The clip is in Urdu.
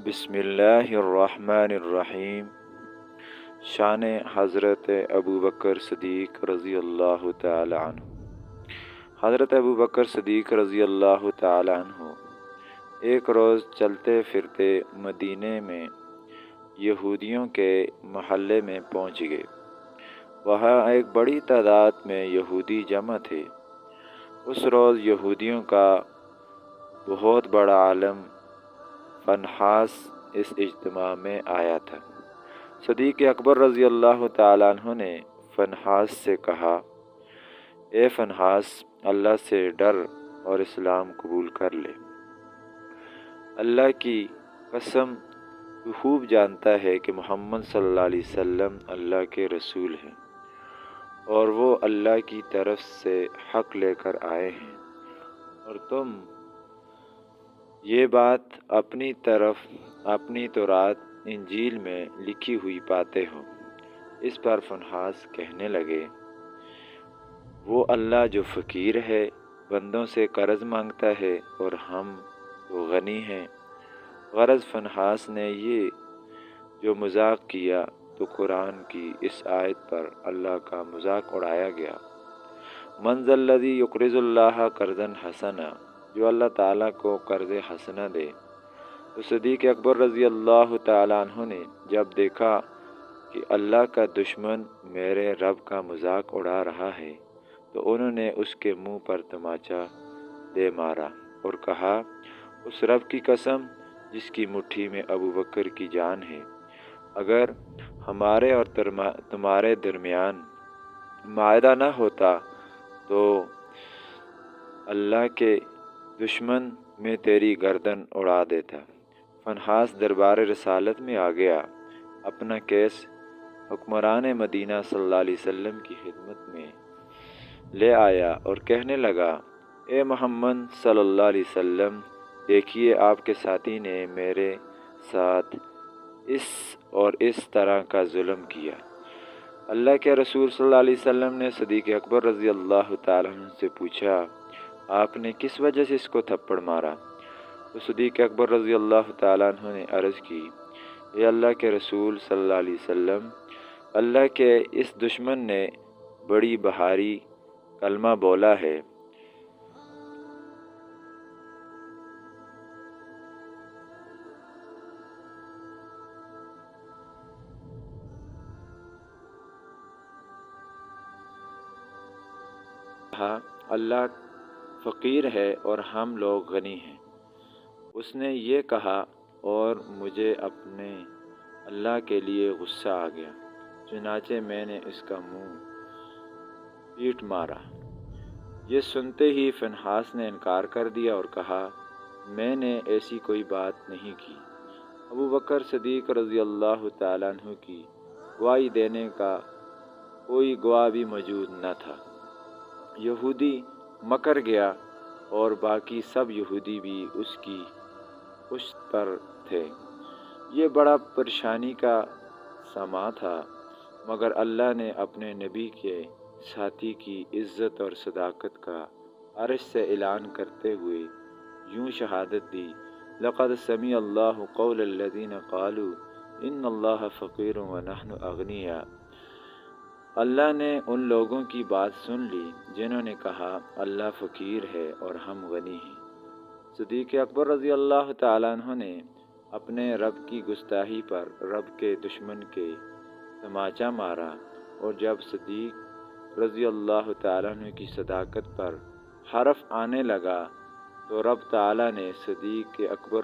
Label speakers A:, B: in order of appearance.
A: بسم اللہ الرحمن الرحیم۔ شان حضرت ابو بکر صدیق رضی اللہ تعالی عنہ۔ حضرت ابو بکر صدیق رضی اللہ تعالی عنہ ایک روز چلتے پھرتے مدینے میں یہودیوں کے محلے میں پہنچ گئے۔ وہاں ایک بڑی تعداد میں یہودی جمع تھے۔ اس روز یہودیوں کا بہت بڑا عالم فنحاس اس اجتماع میں آیا تھا۔ صدیق اکبر رضی اللہ تعالیٰ عنہ نے فنحاس سے کہا، اے فنحاس، اللہ سے ڈر اور اسلام قبول کر لے۔ اللہ کی قسم، تو خوب جانتا ہے کہ محمد صلی اللہ علیہ وسلم اللہ کے رسول ہیں اور وہ اللہ کی طرف سے حق لے کر آئے ہیں، اور تم یہ بات اپنی طرف اپنی تورات انجیل میں لکھی ہوئی پاتے ہو۔ اس پر فنحاس کہنے لگے، وہ اللہ جو فقیر ہے، بندوں سے قرض مانگتا ہے، اور ہم تو غنی ہیں۔ غرض فنحاس نے یہ جو مذاق کیا تو قرآن کی اس آیت پر اللہ کا مذاق اڑایا گیا، من ذا الذی یقرض اللہ قرضا حسنا، جو اللہ تعالیٰ کو قرض حسنہ دے۔ تو صدیق اکبر رضی اللہ تعالیٰ عنہ نے جب دیکھا کہ اللہ کا دشمن میرے رب کا مذاق اڑا رہا ہے، تو انہوں نے اس کے منہ پر تماچا دے مارا اور کہا، اس رب کی قسم جس کی مٹھی میں ابو بکر کی جان ہے، اگر ہمارے اور تمہارے درمیان معاہدہ نہ ہوتا تو اللہ کے دشمن میں تیری گردن اڑا دیتا۔ فنحاس دربار رسالت میں آ گیا، اپنا کیس حکمران مدینہ صلی اللہ علیہ وسلم کی خدمت میں لے آیا اور کہنے لگا، اے محمد صلی اللہ علیہ وسلم، دیکھیے آپ کے ساتھی نے میرے ساتھ اس طرح کا ظلم کیا۔ اللہ کے رسول صلی اللہ علیہ وسلم نے صدیق اکبر رضی اللہ تعالیٰ عنہ سے پوچھا، آپ نے کس وجہ سے اس کو تھپڑ مارا؟ تو صدیق اکبر رضی اللہ تعالیٰ عنہ نے عرض کی، اے اللہ کے رسول صلی اللہ علیہ وسلم، اللہ کے اس دشمن نے بڑی بھاری کلمہ بولا ہے، کہا اللہ فقیر ہے اور ہم لوگ غنی ہیں۔ اس نے یہ کہا اور مجھے اپنے اللہ کے لیے غصہ آ گیا، چنانچہ میں نے اس کا منہ پیٹ مارا۔ یہ سنتے ہی فنحاس نے انکار کر دیا اور کہا، میں نے ایسی کوئی بات نہیں کی۔ ابو بکر صدیق رضی اللہ تعالیٰ عنہ کی گواہی دینے کا کوئی گواہ بھی موجود نہ تھا۔ یہودی مکر گیا اور باقی سب یہودی بھی اس کی پشت پر تھے۔ یہ بڑا پریشانی کا سما تھا، مگر اللہ نے اپنے نبی کے ساتھی کی عزت اور صداقت کا عرش سے اعلان کرتے ہوئے یوں شہادت دی، لقد سمع اللہ قول الذین قالوا ان اللہ فقیر ونحن اغنیاء۔ اللہ نے ان لوگوں کی بات سن لی جنہوں نے کہا اللہ فقیر ہے اور ہم غنی ہیں۔ صدیق اکبر رضی اللہ تعالیٰ عنہ نے اپنے رب کی گستاخی پر رب کے دشمن کے تماچا مارا، اور جب صدیق رضی اللہ تعالیٰ عنہ کی صداقت پر حرف آنے لگا تو رب تعالیٰ نے صدیق اکبر